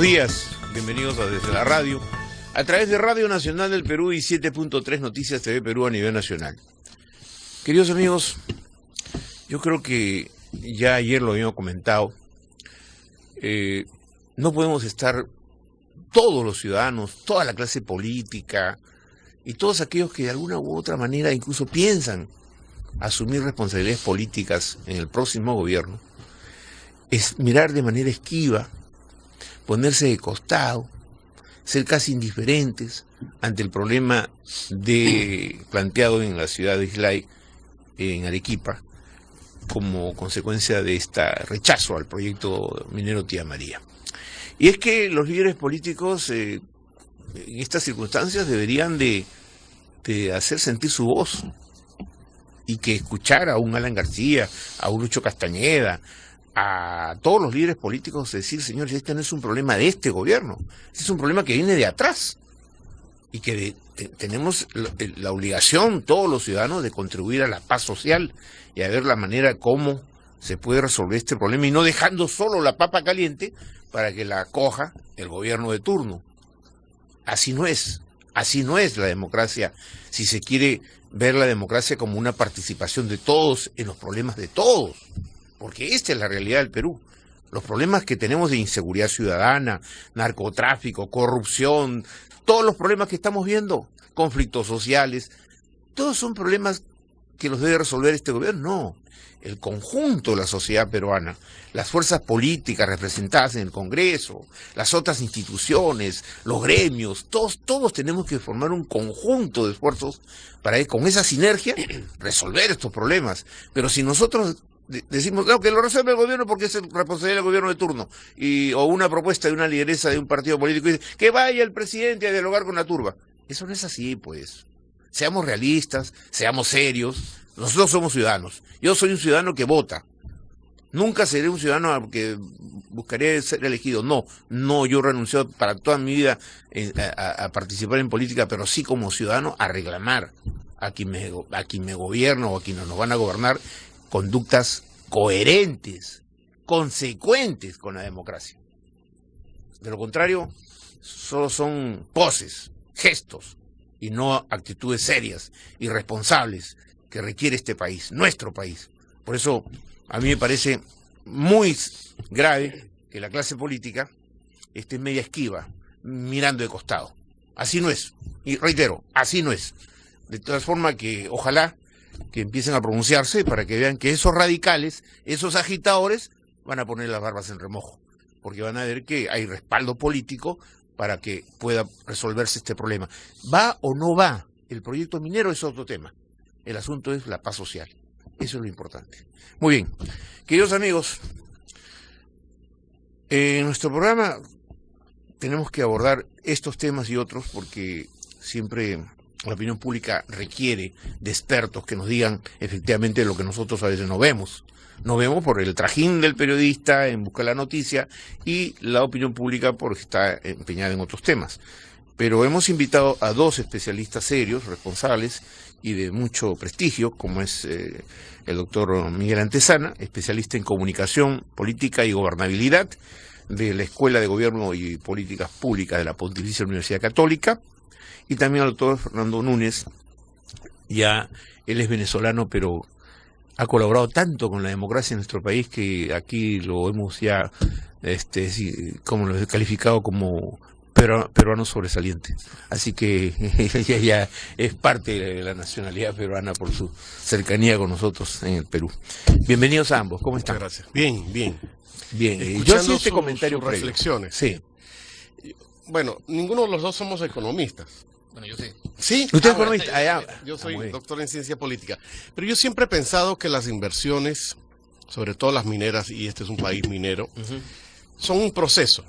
días, bienvenidos a Desde la Radio, a través de Radio Nacional del Perú y 7.3 Noticias TV Perú a nivel nacional. Queridos amigos, yo creo que ya ayer lo habíamos comentado, no podemos estar todos los ciudadanos, toda la clase política y todos aquellos que de alguna u otra manera incluso piensan asumir responsabilidades políticas en el próximo gobierno, es mirar de manera esquiva, ponerse de costado, ser casi indiferentes ante el problema planteado en la ciudad de Islay, en Arequipa, como consecuencia de este rechazo al proyecto minero Tía María. Y es que los líderes políticos en estas circunstancias deberían de hacer sentir su voz y que escuchar a un Alan García, a un Lucho Castañeda, a todos los líderes políticos decir, señores, este no es un problema de este gobierno, este es un problema que viene de atrás y que tenemos la obligación, todos los ciudadanos, de contribuir a la paz social y a ver la manera como se puede resolver este problema y no dejando solo la papa caliente para que la coja el gobierno de turno. Así no es la democracia, si se quiere ver la democracia como una participación de todos en los problemas de todos. Porque esta es la realidad del Perú. Los problemas que tenemos de inseguridad ciudadana, narcotráfico, corrupción, todos los problemas que estamos viendo, conflictos sociales, todos son problemas que los debe resolver este gobierno. No, el conjunto de la sociedad peruana, las fuerzas políticas representadas en el Congreso, las otras instituciones, los gremios, todos tenemos que formar un conjunto de esfuerzos para, con esa sinergia, resolver estos problemas. Pero si nosotros decimos, no, que lo resuelve el gobierno porque es responsabilidad del gobierno de turno, o una propuesta de una lideresa de un partido político y dice, que vaya el presidente a dialogar con la turba. Eso no es así, pues. Seamos realistas, seamos serios. Nosotros somos ciudadanos. Yo soy un ciudadano que vota. Nunca seré un ciudadano que buscaría ser elegido. No, yo renuncio para toda mi vida a participar en política, pero sí como ciudadano a reclamar a quien me gobierna o a quienes nos van a gobernar conductas coherentes, consecuentes con la democracia. De lo contrario, solo son poses, gestos, y no actitudes serias y responsables que requiere este país, nuestro país. Por eso, a mí me parece muy grave que la clase política esté media esquiva, mirando de costado. Así no es. Y reitero, así no es. De tal forma que ojalá que empiecen a pronunciarse para que vean que esos radicales, esos agitadores, van a poner las barbas en remojo, porque van a ver que hay respaldo político para que pueda resolverse este problema. ¿Va o no va el proyecto minero? Es otro tema. El asunto es la paz social. Eso es lo importante. Muy bien. Queridos amigos, en nuestro programa tenemos que abordar estos temas y otros porque siempre la opinión pública requiere de expertos que nos digan efectivamente lo que nosotros a veces no vemos. No vemos por el trajín del periodista en buscar la noticia y la opinión pública porque está empeñada en otros temas. Pero hemos invitado a dos especialistas serios, responsables y de mucho prestigio, como es el doctor Miguel Antezana, especialista en comunicación, política y gobernabilidad de la Escuela de Gobierno y Políticas Públicas de la Pontificia Universidad Católica, y también al doctor Fernando Núñez. Ya él es venezolano, pero ha colaborado tanto con la democracia en nuestro país que aquí lo hemos ya como lo he calificado como peruano sobresaliente. Así que ya es parte de la nacionalidad peruana por su cercanía con nosotros en el Perú. Bienvenidos a ambos, ¿cómo están? Muchas gracias. Bien. Yo hacía este comentario sus reflexiones. Sí. Bueno, ninguno de los dos somos economistas. Bueno, yo sí. ¿Sí? ¿Usted es economista? Yo soy doctor en ciencia política. Pero yo siempre he pensado que las inversiones, sobre todo las mineras, y este es un país minero, son un proceso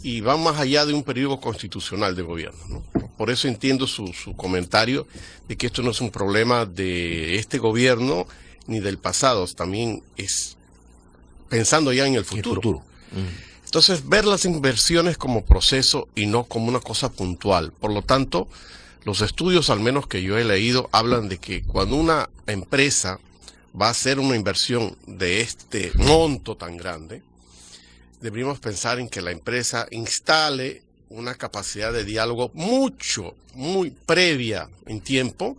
y van más allá de un periodo constitucional de gobierno, ¿no? Por eso entiendo su comentario de que esto no es un problema de este gobierno ni del pasado, también es pensando ya en el futuro. Entonces, ver las inversiones como proceso y no como una cosa puntual. Por lo tanto, los estudios, al menos que yo he leído, hablan de que cuando una empresa va a hacer una inversión de este monto tan grande, deberíamos pensar en que la empresa instale una capacidad de diálogo muy previa en tiempo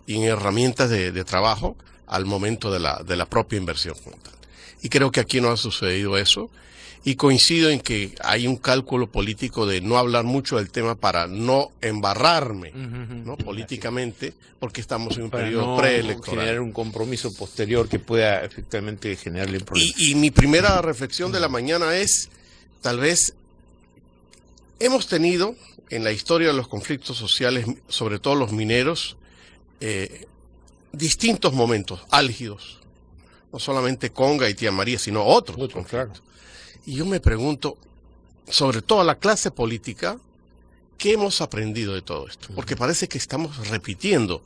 y en herramientas de trabajo al momento de la propia inversión como tal. Y creo que aquí no ha sucedido eso. Y coincido en que hay un cálculo político de no hablar mucho del tema para no embarrarme, ¿no? Políticamente, porque estamos en un periodo preelectoral. Generar un compromiso posterior que pueda efectivamente generarle problemas. Y mi primera reflexión de la mañana es, tal vez, hemos tenido en la historia de los conflictos sociales, sobre todo los mineros, distintos momentos álgidos. No solamente Conga y Tía María, sino otros conflictos. Claro. Y yo me pregunto, sobre todo a la clase política, ¿qué hemos aprendido de todo esto? Porque parece que estamos repitiendo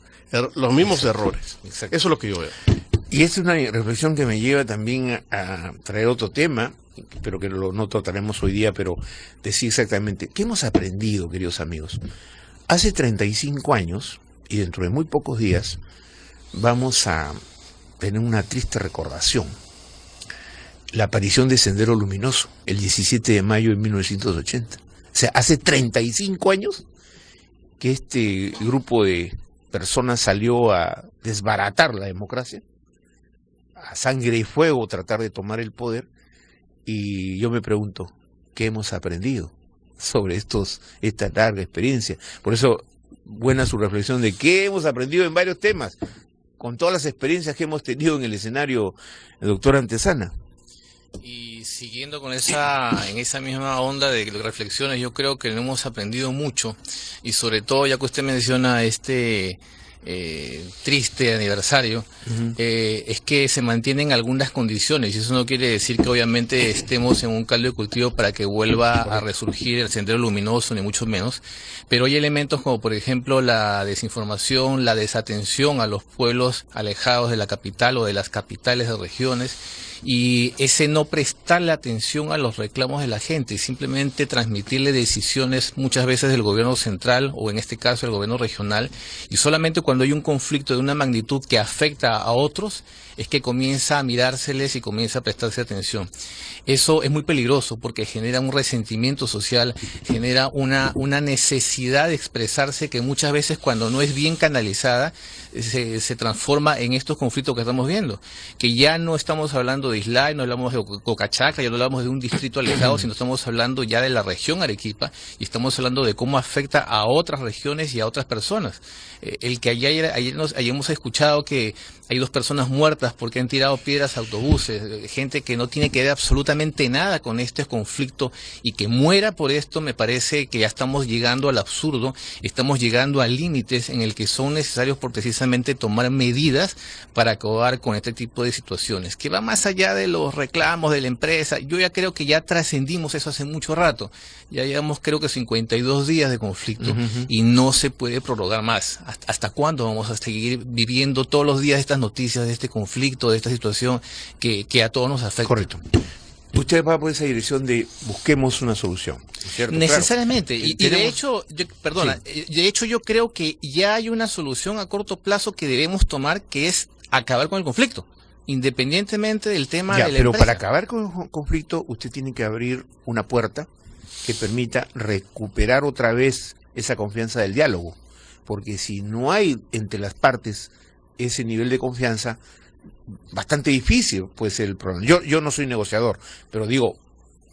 los mismos errores. Exacto. Eso es lo que yo veo. Y es una reflexión que me lleva también a traer otro tema, pero que no trataremos hoy día, pero decir exactamente, ¿qué hemos aprendido, queridos amigos? Hace 35 años, y dentro de muy pocos días, vamos a tener una triste recordación. La aparición de Sendero Luminoso, el 17 de mayo de 1980. O sea, hace 35 años que este grupo de personas salió a desbaratar la democracia, a sangre y fuego tratar de tomar el poder, y yo me pregunto, ¿qué hemos aprendido sobre esta larga experiencia? Por eso, buena su reflexión de qué hemos aprendido en varios temas, con todas las experiencias que hemos tenido en el escenario, el doctor Antezana. Y siguiendo en esa misma onda de reflexiones, yo creo que no hemos aprendido mucho, y sobre todo ya que usted menciona este triste aniversario, es que se mantienen algunas condiciones, y eso no quiere decir que obviamente estemos en un caldo de cultivo para que vuelva a resurgir el Sendero Luminoso, ni mucho menos, pero hay elementos como por ejemplo la desinformación, la desatención a los pueblos alejados de la capital o de las capitales de regiones, y ese no prestarle atención a los reclamos de la gente y simplemente transmitirle decisiones muchas veces del gobierno central o en este caso el gobierno regional, y solamente cuando hay un conflicto de una magnitud que afecta a otros es que comienza a mirárseles y comienza a prestarse atención. Eso es muy peligroso porque genera un resentimiento social, genera una necesidad de expresarse que muchas veces cuando no es bien canalizada se transforma en estos conflictos que estamos viendo, que ya no estamos hablando de Islay, no hablamos de Cocachacra, ya no hablamos de un distrito alejado, sino estamos hablando ya de la región Arequipa y estamos hablando de cómo afecta a otras regiones y a otras personas. El que ayer hemos escuchado que hay 2 personas muertas porque han tirado piedras a autobuses, gente que no tiene que ver absolutamente nada con este conflicto y que muera por esto, me parece que ya estamos llegando al absurdo, estamos llegando a límites en el que son necesarios por precisamente tomar medidas para acabar con este tipo de situaciones, que va más allá de los reclamos de la empresa. Yo ya creo que ya trascendimos eso hace mucho rato, ya llevamos creo que 52 días de conflicto y no se puede prorrogar más. ¿Hasta cuándo vamos a seguir viviendo todos los días estas noticias de este conflicto, de esta situación que a todos nos afecta? Correcto. Usted va por esa dirección de busquemos una solución, ¿cierto? Necesariamente. Claro. Y de hecho, de hecho yo creo que ya hay una solución a corto plazo que debemos tomar, que es acabar con el conflicto, independientemente del tema de la pero empresa. Para acabar con el conflicto, usted tiene que abrir una puerta que permita recuperar otra vez esa confianza del diálogo, porque si no hay entre las partes ese nivel de confianza, bastante difícil puede ser el problema. Yo no soy negociador, pero digo,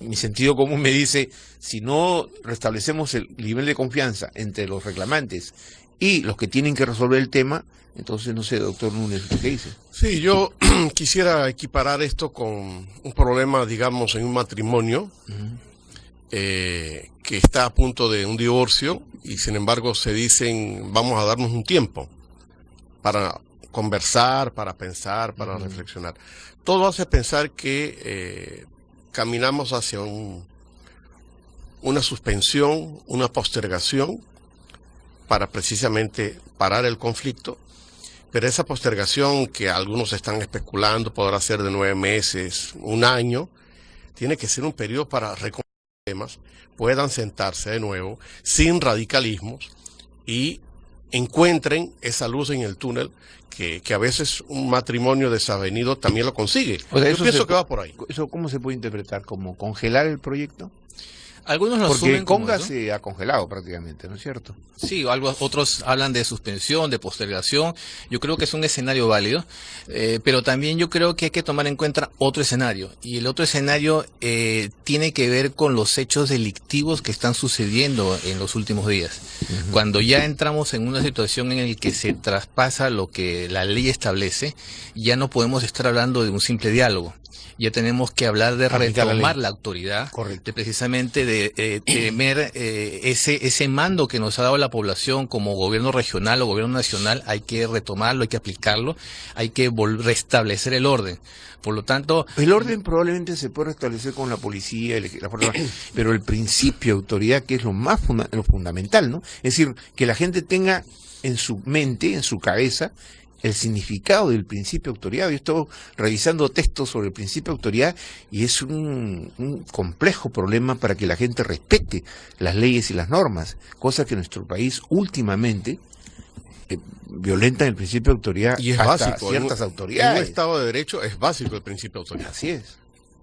mi sentido común me dice, si no restablecemos el nivel de confianza entre los reclamantes y los que tienen que resolver el tema, entonces no sé, doctor Núñez, ¿qué dice? Sí, yo quisiera equiparar esto con un problema, digamos, en un matrimonio que está a punto de un divorcio y sin embargo se dicen, vamos a darnos un tiempo para conversar, para pensar, para reflexionar. Todo hace pensar que caminamos hacia una suspensión, una postergación para precisamente parar el conflicto, pero esa postergación que algunos están especulando podrá ser de 9 meses, 1 año, tiene que ser un periodo para reconocer temas, puedan sentarse de nuevo sin radicalismos y encuentren esa luz en el túnel que a veces un matrimonio desavenido también lo consigue. O sea, yo pienso que va por ahí. ¿Eso cómo se puede interpretar? ¿Como congelar el proyecto? Algunos lo Porque asumen como Conga eso. se ha congelado prácticamente, ¿no es cierto? Sí, otros hablan de suspensión, de postergación. Yo creo que es un escenario válido, pero también yo creo que hay que tomar en cuenta otro escenario. Y el otro escenario tiene que ver con los hechos delictivos que están sucediendo en los últimos días. Cuando ya entramos en una situación en la que se traspasa lo que la ley establece, ya no podemos estar hablando de un simple diálogo. Ya tenemos que hablar de retomar la autoridad, de precisamente de tener ese mando que nos ha dado la población como gobierno regional o gobierno nacional. Hay que retomarlo, hay que aplicarlo, hay que restablecer el orden. Por lo tanto, el orden probablemente se puede restablecer con la policía, la fuerza, pero el principio de autoridad, que es lo más lo fundamental, ¿no? Es decir, que la gente tenga en su mente, en su cabeza, el significado del principio de autoridad. Yo estoy revisando textos sobre el principio de autoridad y es un complejo problema para que la gente respete las leyes y las normas, cosa que en nuestro país últimamente violentan el principio de autoridad y es hasta básico, ciertas en autoridades. un Estado de Derecho es básico el principio de autoridad. Así es.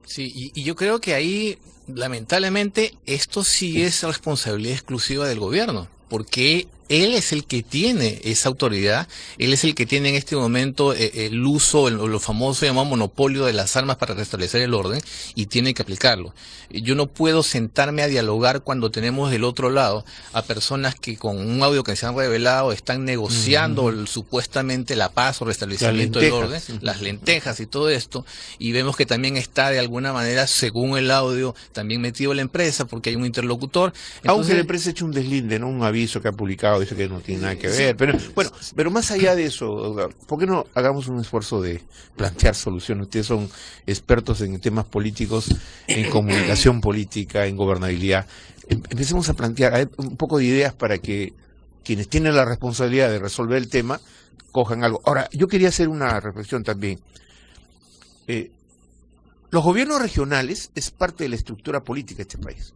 Sí, y yo creo que ahí, lamentablemente, esto sí es responsabilidad exclusiva del gobierno, porque él es el que tiene esa autoridad, él es el que tiene en este momento el uso, lo famoso llamado monopolio de las armas para restablecer el orden, y tiene que aplicarlo. Yo no puedo sentarme a dialogar cuando tenemos del otro lado a personas que con un audio que se han revelado están negociando supuestamente la paz o restablecimiento del orden, las lentejas y todo esto, y vemos que también está de alguna manera, según el audio, también metido la empresa porque hay un interlocutor. Entonces, aunque la empresa ha hecho un deslinde, ¿no? Un aviso que ha publicado, dice que no tiene nada que ver, pero bueno, pero más allá de eso, ¿por qué no hagamos un esfuerzo de plantear soluciones? Ustedes son expertos en temas políticos, en comunicación política, en gobernabilidad. Empecemos a plantear un poco de ideas para que quienes tienen la responsabilidad de resolver el tema cojan algo. Ahora, yo quería hacer una reflexión también. Los gobiernos regionales es parte de la estructura política de este país.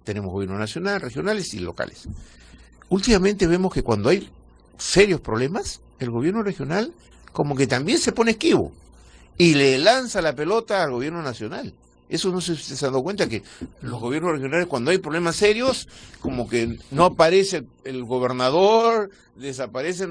Tenemos gobierno nacional, regionales y locales. Últimamente vemos que cuando hay serios problemas, el gobierno regional como que también se pone esquivo y le lanza la pelota al gobierno nacional. Eso no sé si se han dado cuenta que los gobiernos regionales, cuando hay problemas serios, como que no aparece el gobernador, desaparecen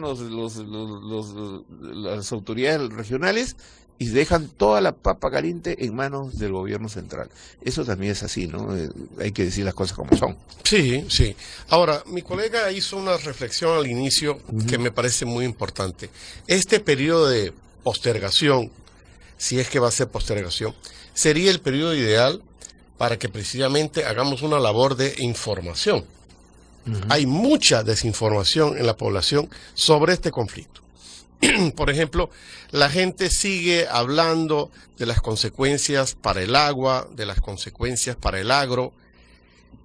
las autoridades regionales y dejan toda la papa caliente en manos del gobierno central. Eso también es así, ¿no? Hay que decir las cosas como son. Sí, sí. Ahora, mi colega hizo una reflexión al inicio que me parece muy importante. Este periodo de postergación, si es que va a ser postergación, sería el periodo ideal para que precisamente hagamos una labor de información. Hay mucha desinformación en la población sobre este conflicto. Por ejemplo, la gente sigue hablando de las consecuencias para el agua, de las consecuencias para el agro,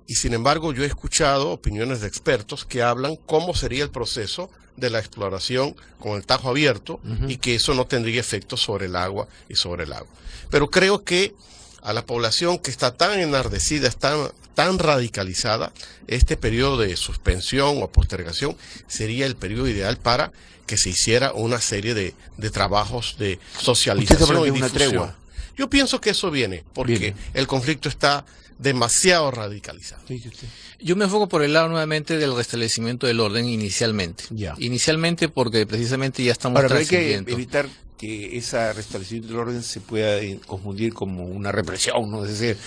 y sin embargo yo he escuchado opiniones de expertos que hablan cómo sería el proceso de la exploración con el Tajo abierto y que eso no tendría efectos sobre el agua y sobre el agua. Pero creo que a la población que está tan enardecida, tan radicalizada, este periodo de suspensión o postergación sería el periodo ideal para que se hiciera una serie de trabajos de socialización y difusión. Una tregua. Yo pienso que eso viene, porque el conflicto está demasiado radicalizado. Yo me enfoco por el lado nuevamente del restablecimiento del orden inicialmente. Inicialmente porque precisamente ya estamos transcurriendo. Hay que evitar que esa restablecimiento del orden se pueda confundir como una represión, ¿no? Es decir,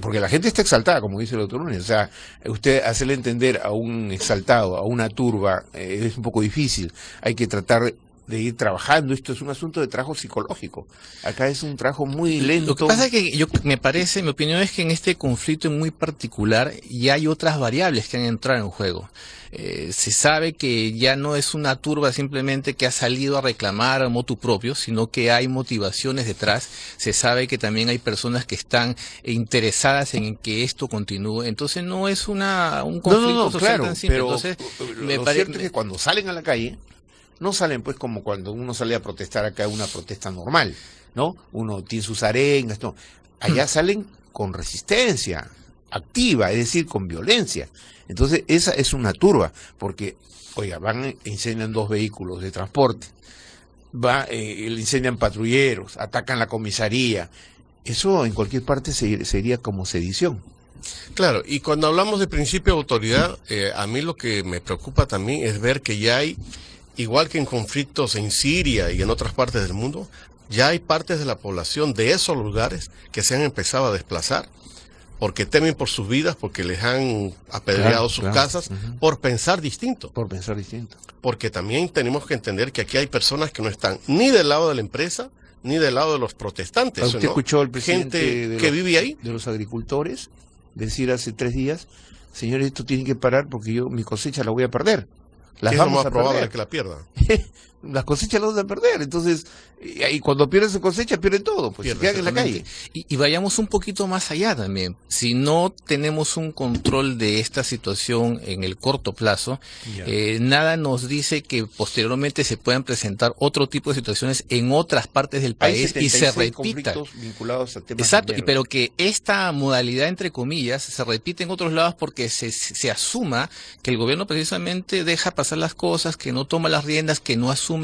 porque la gente está exaltada, como dice el doctor Núñez. O sea, usted hacerle entender a un exaltado, a una turba, es un poco difícil. Hay que tratar de ir trabajando. Esto es un asunto de trabajo psicológico. Acá es un trabajo muy lento. Lo que pasa es que mi opinión es que en este conflicto en muy particular ya hay otras variables que han entrado en juego. Se sabe que ya no es una turba simplemente que ha salido a reclamar a motu propio, sino que hay motivaciones detrás. Se sabe que también hay personas que están interesadas en que esto continúe. Entonces no es un conflicto social tan simple. Pero entonces, lo cierto es que cuando salen a la calle, no salen pues como cuando uno sale a protestar acá, una protesta normal, ¿no? Uno tiene sus arengas, no. Allá salen con resistencia. activa, es decir, con violencia. Entonces esa es una turba, porque, oiga, van e incendian 2 vehículos de transporte, incendian patrulleros, atacan la comisaría. Eso en cualquier parte sería como sedición. Claro, y cuando hablamos de principio de autoridad, a mí lo que me preocupa también es ver que ya hay, igual que en conflictos en Siria y en otras partes del mundo, ya hay partes de la población de esos lugares que se han empezado a desplazar porque temen por sus vidas, porque les han apedreado sus casas, por pensar distinto. Por pensar distinto. Porque también tenemos que entender que aquí hay personas que no están ni del lado de la empresa, ni del lado de los protestantes. ¿Usted escuchó al presidente gente que vive ahí? De los agricultores decir hace 3 días, señores, esto tiene que parar porque yo mi cosecha la voy a perder. Las vamos a probable que la pierda. Las cosechas las van a perder, entonces, y cuando pierden su cosecha, pierden todo, pues se quedan en la calle. Y vayamos un poquito más allá también. Si no tenemos un control de esta situación en el corto plazo, nada nos dice que posteriormente se puedan presentar otro tipo de situaciones en otras partes del país y se repitan. Vinculados a temas. Exacto, pero que esta modalidad, entre comillas, se repite en otros lados porque se asuma que el gobierno precisamente deja pasar las cosas, que no toma las riendas, que no asume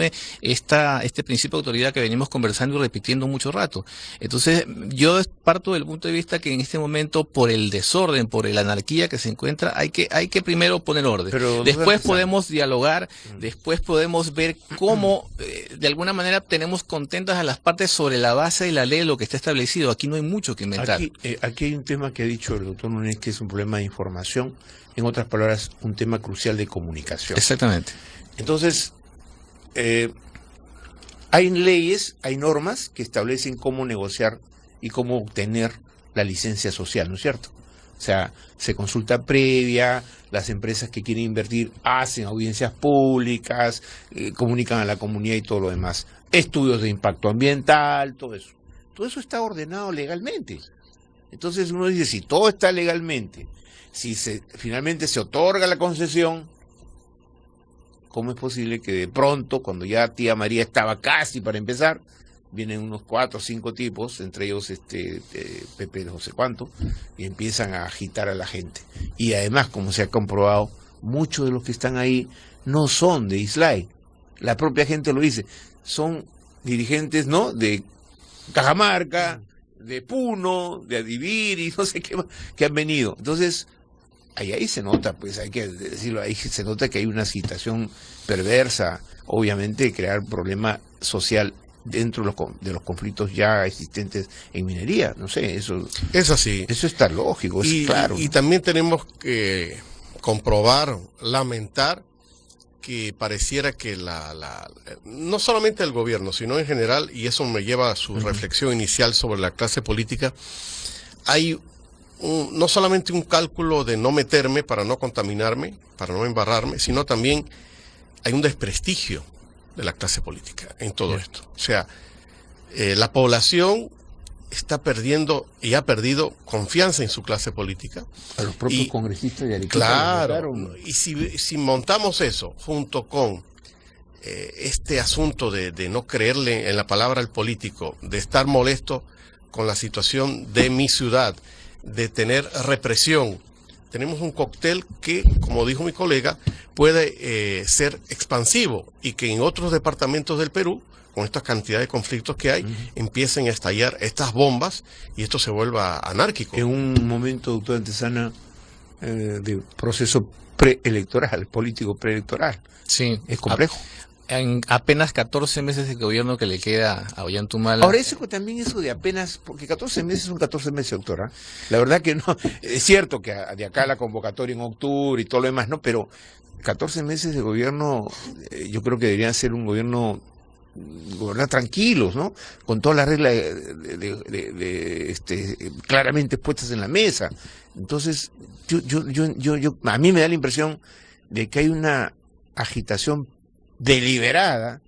este principio de autoridad que venimos conversando y repitiendo mucho rato. Entonces, yo parto del punto de vista que en este momento, por el desorden, por la anarquía que se encuentra, hay que primero poner orden. Pero después podemos dialogar, después podemos ver cómo, de alguna manera, tenemos contentas a las partes sobre la base de la ley, lo que está establecido. Aquí no hay mucho que inventar. Aquí hay un tema que ha dicho el doctor Núñez, que es un problema de información, en otras palabras, un tema crucial de comunicación. Exactamente. Entonces, hay leyes, hay normas que establecen cómo negociar y cómo obtener la licencia social, ¿no es cierto? O sea, se consulta previa, las empresas que quieren invertir hacen audiencias públicas, comunican a la comunidad y todo lo demás. Estudios de impacto ambiental, todo eso. Todo eso está ordenado legalmente. Entonces uno dice, si todo está legalmente, si finalmente se otorga la concesión, ¿cómo es posible que de pronto, cuando ya tía María estaba casi para empezar, vienen unos 4 o 5 tipos, entre ellos Pepe no sé cuánto, y empiezan a agitar a la gente? Y además, como se ha comprobado, muchos de los que están ahí no son de Islay. La propia gente lo dice. Son dirigentes, ¿no?, de Cajamarca, de Puno, de Adiviri, no sé qué más, que han venido. Entonces, ahí se nota, pues hay que decirlo, ahí se nota que hay una agitación perversa, obviamente crear problema social dentro de los conflictos ya existentes en minería, no sé, eso es así. Eso está lógico, es claro. Y también tenemos que comprobar, lamentar que pareciera que no solamente el gobierno, sino en general, y eso me lleva a su reflexión inicial sobre la clase política, hay no solamente un cálculo de no meterme para no contaminarme, para no embarrarme, sino también hay un desprestigio de la clase política en todo esto. O sea, la población está perdiendo y ha perdido confianza en su clase política. A los propios congresistas de Arequipa. Claro, y si montamos eso junto con este asunto de no creerle en la palabra al político, de estar molesto con la situación de mi ciudad, de tener represión, tenemos un cóctel que, como dijo mi colega, puede ser expansivo y que en otros departamentos del Perú, con esta cantidad de conflictos que hay, empiecen a estallar estas bombas y esto se vuelva anárquico. En un momento, doctor Antesana, de proceso preelectoral, político preelectoral. Sí. Es complejo. En apenas 14 meses de gobierno que le queda a Ollantumala. Ahora, también eso de apenas, porque 14 meses son 14 meses, doctora. La verdad que no, es cierto que de acá la convocatoria en octubre y todo lo demás, no, pero 14 meses de gobierno, yo creo que deberían ser un gobierno, gobernar tranquilos, ¿no? Con todas las reglas claramente puestas en la mesa. Entonces, a mí me da la impresión de que hay una agitación deliberada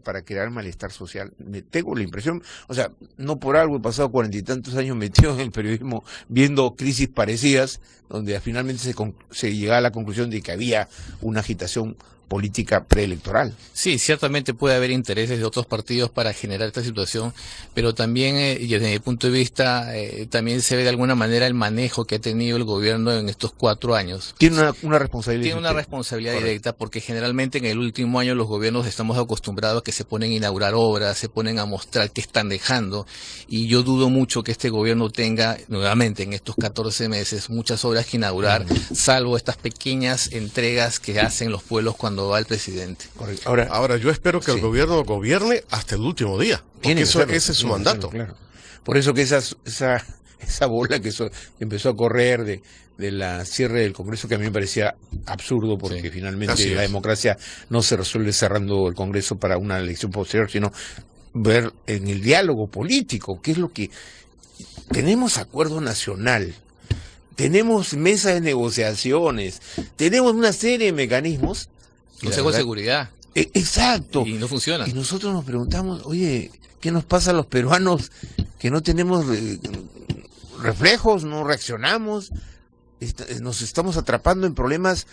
para crear malestar social. Me tengo la impresión, o sea, no por algo he pasado 40 y tantos años metido en el periodismo viendo crisis parecidas, donde finalmente se llegaba a la conclusión de que había una agitación política preelectoral. Sí, ciertamente puede haber intereses de otros partidos para generar esta situación, pero también, y desde mi punto de vista, también se ve de alguna manera el manejo que ha tenido el gobierno en estos 4 años. Tiene una responsabilidad. Tiene una responsabilidad directa, porque generalmente en el último año los gobiernos estamos acostumbrados a que se ponen a inaugurar obras, se ponen a mostrar qué están dejando, y yo dudo mucho que este gobierno tenga, nuevamente en estos 14 meses, muchas obras que inaugurar, salvo estas pequeñas entregas que hacen los pueblos cuando va el presidente. Correcto. Ahora yo espero que el gobierno gobierne hasta el último día, porque ese es su mandato. Claro. Por eso que esa bola que empezó a correr de la cierre del Congreso, que a mí me parecía absurdo, porque finalmente la democracia no se resuelve cerrando el Congreso para una elección posterior, sino ver en el diálogo político, qué es lo que... Tenemos acuerdo nacional, tenemos mesa de negociaciones, tenemos una serie de mecanismos. Consejo de Seguridad. Exacto. Y no funciona. Y nosotros nos preguntamos, oye, ¿qué nos pasa a los peruanos que no tenemos reflejos, no reaccionamos? Nos estamos atrapando en problemas,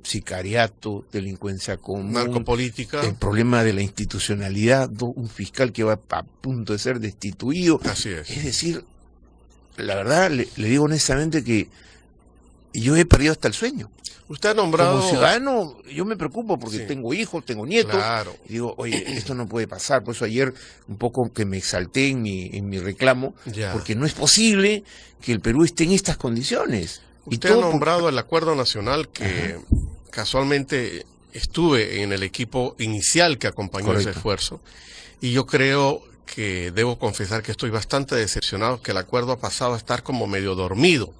sicariato, delincuencia común, narcopolítica, el problema de la institucionalidad, un fiscal que va a punto de ser destituido. Así es. Es decir, la verdad, le digo honestamente que yo he perdido hasta el sueño. Usted ha nombrado... Como ciudadano, yo me preocupo porque tengo hijos, tengo nietos. Claro. Y digo, oye, esto no puede pasar. Por eso ayer un poco que me exalté en mi reclamo, porque no es posible que el Perú esté en estas condiciones. Usted ha nombrado el acuerdo nacional que casualmente estuve en el equipo inicial que acompañó ese esfuerzo. Y yo creo que debo confesar que estoy bastante decepcionado que el acuerdo ha pasado a estar como medio dormido.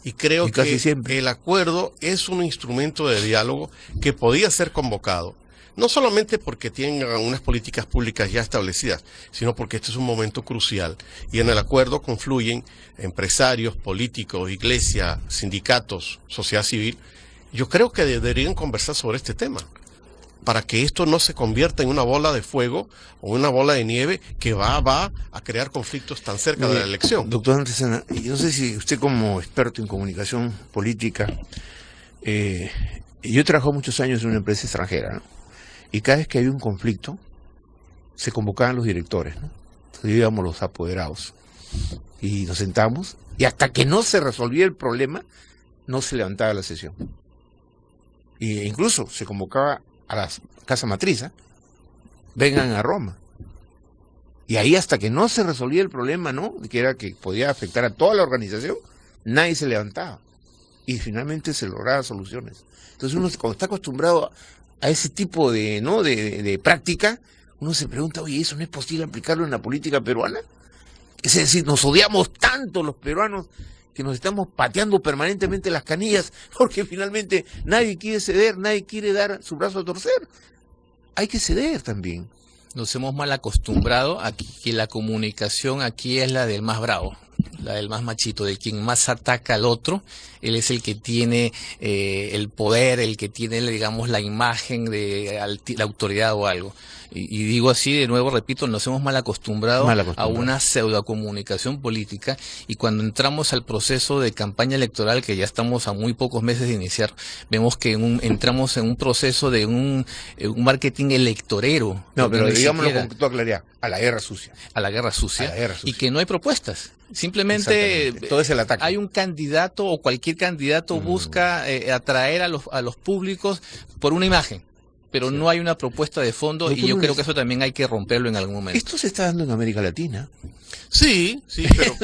Y creo que el acuerdo es un instrumento de diálogo que podía ser convocado, no solamente porque tengan unas políticas públicas ya establecidas, sino porque este es un momento crucial. Y en el acuerdo confluyen empresarios, políticos, iglesia, sindicatos, sociedad civil. Yo creo que deberían conversar sobre este tema, para que esto no se convierta en una bola de fuego o una bola de nieve que va a crear conflictos tan cerca de la elección. Doctor Antesana, yo no sé si usted como experto en comunicación política, yo he trabajado muchos años en una empresa extranjera, ¿no? Y cada vez que había un conflicto, se convocaban los directores, ¿no? Entonces íbamos los apoderados y nos sentamos, y hasta que no se resolvía el problema, no se levantaba la sesión. E incluso se convocaba a la casa matriz, vengan a Roma. Y ahí hasta que no se resolvía el problema, ¿no? Que era que podía afectar a toda la organización, nadie se levantaba. Y finalmente se lograban soluciones. Entonces uno cuando está acostumbrado a ese tipo de práctica, uno se pregunta, oye, ¿eso no es posible aplicarlo en la política peruana? Es decir, nos odiamos tanto los peruanos que nos estamos pateando permanentemente las canillas, porque finalmente nadie quiere ceder, nadie quiere dar su brazo a torcer. Hay que ceder también. Nos hemos mal acostumbrado a que la comunicación aquí es la del más bravo, la del más machito, de quien más ataca al otro. Él es el que tiene el poder, el que tiene, digamos, la imagen de la autoridad o algo. Y digo así, de nuevo, repito, nos hemos mal acostumbrado a una pseudocomunicación política, y cuando entramos al proceso de campaña electoral, que ya estamos a muy pocos meses de iniciar, vemos que entramos en un proceso de un marketing electorero. No, pero digámoslo con toda claridad, a la guerra sucia. A la guerra sucia. Y que no hay propuestas. Simplemente todo es el ataque. Hay un candidato o cualquier candidato busca atraer a los públicos por una imagen, pero no hay una propuesta de fondo, y yo creo que eso también hay que romperlo en algún momento. Esto se está dando en América Latina. Sí,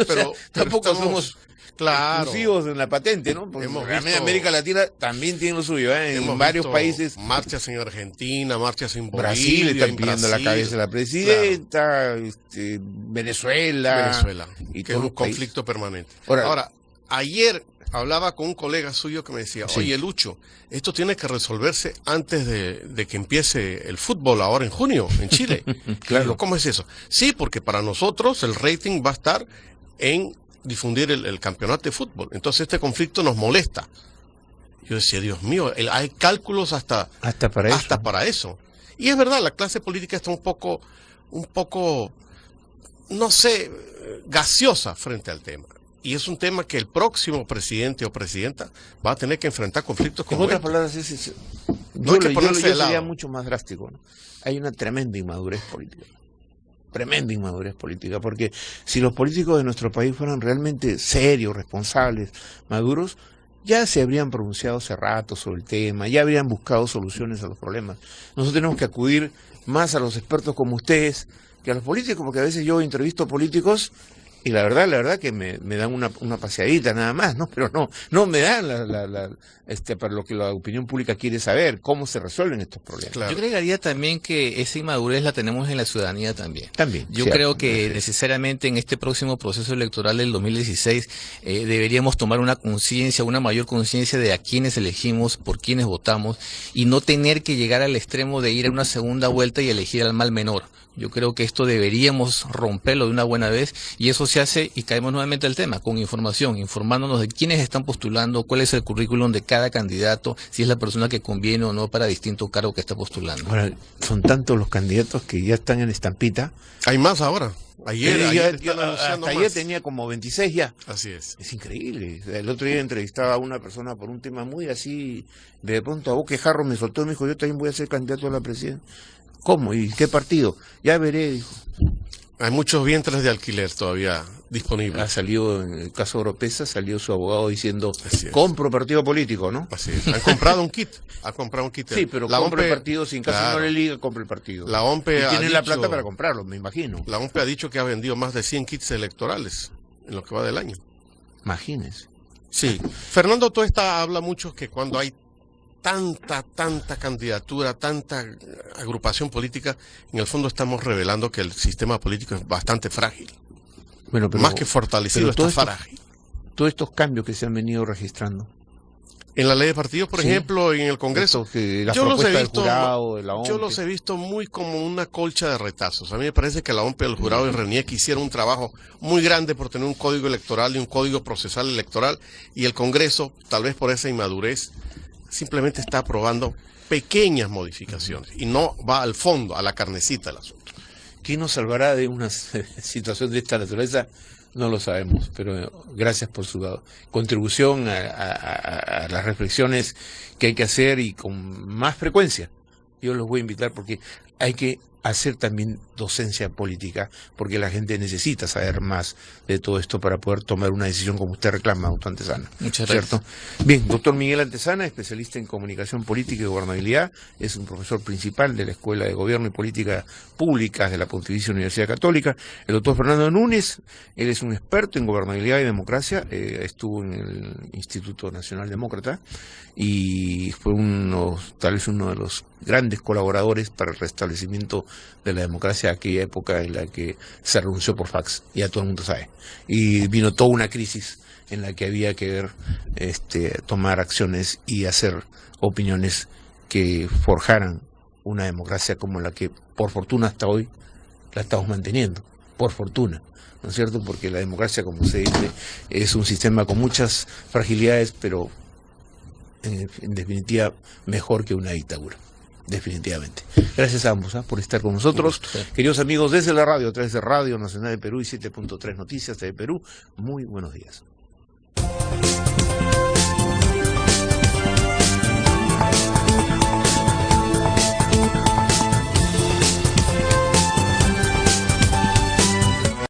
pero tampoco somos exclusivos en la patente, ¿no? Porque América Latina también tiene lo suyo, en varios países. Marchas en Argentina, marchas en Bolivia, Brasil están pidiendo la cabeza de la presidenta, Venezuela, y que es un conflicto permanente. Ahora, ayer hablaba con un colega suyo que me decía, oye, Lucho, esto tiene que resolverse antes de que empiece el fútbol ahora en junio, en Chile. Claro. Digo, ¿cómo es eso? Sí, porque para nosotros el rating va a estar en difundir el campeonato de fútbol. Entonces este conflicto nos molesta. Yo decía, Dios mío, hay cálculos hasta para eso. Y es verdad, la clase política está un poco, no sé, gaseosa frente al tema. Y es un tema que el próximo presidente o presidenta va a tener que enfrentar conflictos como en otras palabras, No hay que ponerse de yo sería lado. mucho más drástico, ¿no? Hay una tremenda inmadurez política, porque si los políticos de nuestro país fueran realmente serios, responsables, maduros, ya se habrían pronunciado hace rato sobre el tema, ya habrían buscado soluciones a los problemas. Nosotros tenemos que acudir más a los expertos como ustedes que a los políticos, porque a veces yo entrevisto políticos y la verdad que me dan una paseadita nada más, ¿no? Pero no me dan para lo que la opinión pública quiere saber, cómo se resuelven estos problemas. Claro. Yo agregaría también que esa inmadurez la tenemos en la ciudadanía también. También. Yo cierto, creo que necesariamente en este próximo proceso electoral del 2016 deberíamos tomar una conciencia, una mayor conciencia de a quiénes elegimos, por quiénes votamos y no tener que llegar al extremo de ir a una segunda vuelta y elegir al mal menor. Yo creo que esto deberíamos romperlo de una buena vez y eso se hace y caemos nuevamente al tema, con información, informándonos de quiénes están postulando, cuál es el currículum de cada candidato, si es la persona que conviene o no para distintos cargos que está postulando. Ahora, son tantos los candidatos que ya están en estampita. Hay más ahora. Ayer están anunciando hasta ayer más. tenía como 26 ya. Así es. Es increíble. El otro día entrevistaba a una persona por un tema muy así, de pronto a boquejarro me soltó y me dijo, yo también voy a ser candidato a la presidencia. ¿Cómo? ¿Y qué partido? Ya veré, dijo. Hay muchos vientres de alquiler todavía disponibles. Ha salido, en el caso de Oropesa, salió su abogado diciendo, Así es. compro partido político, ¿no? Así es. Han comprado un kit. Han comprado un kit. Sí, pero la compro OMPE, el partido, sin caso claro, no le liga, compro el partido. La OMPE y ha tienen la dicho- plata para comprarlo, me imagino. La OMPE ha dicho que ha vendido más de 100 kits electorales en lo que va del año. Imagínense. Sí. Fernando Tuesta habla mucho que cuando hay tanta candidatura, tanta agrupación política, en el fondo estamos revelando que el sistema político es bastante frágil. Bueno, pero, Más que fortalecido, pero está todo esto- frágil. todos estos cambios que se han venido registrando. En la ley de partidos, por Sí. ejemplo, en el Congreso, Esto que las yo los he propuestas visto, del jurado, de la OMPE. yo los he visto muy como una colcha de retazos. A mí me parece que la OMPE, el jurado y RENIEC hicieron un trabajo muy grande por tener un código electoral y un código procesal electoral, y el Congreso, tal vez por esa inmadurez, simplemente está aprobando pequeñas modificaciones y no va al fondo, a la carnecita del asunto. ¿Quién nos salvará de una situación de esta naturaleza? No lo sabemos, pero gracias por su contribución a las reflexiones que hay que hacer y con más frecuencia. Yo los voy a invitar porque hay que hacer también docencia política, porque la gente necesita saber más de todo esto para poder tomar una decisión como usted reclama, doctor Antezana. Muchas gracias. ¿Cierto? Bien, doctor Miguel Antezana, especialista en comunicación política y gobernabilidad, es un profesor principal de la Escuela de Gobierno y Política Públicas de la Pontificia Universidad Católica. El doctor Fernando Núñez, él es un experto en gobernabilidad y democracia, estuvo en el Instituto Nacional Demócrata y fue tal vez uno de los grandes colaboradores para el restablecimiento de la democracia de aquella época en la que se renunció por fax, ya todo el mundo sabe. Y vino toda una crisis en la que había que ver, tomar acciones y hacer opiniones que forjaran una democracia como la que, por fortuna, hasta hoy la estamos manteniendo, por fortuna, ¿no es cierto? Porque la democracia, como se dice, es un sistema con muchas fragilidades, pero en definitiva mejor que una dictadura. Definitivamente. Gracias a ambos por estar con nosotros. Queridos amigos, desde la radio, a través de Radio Nacional de Perú y 7.3 Noticias de Perú, muy buenos días.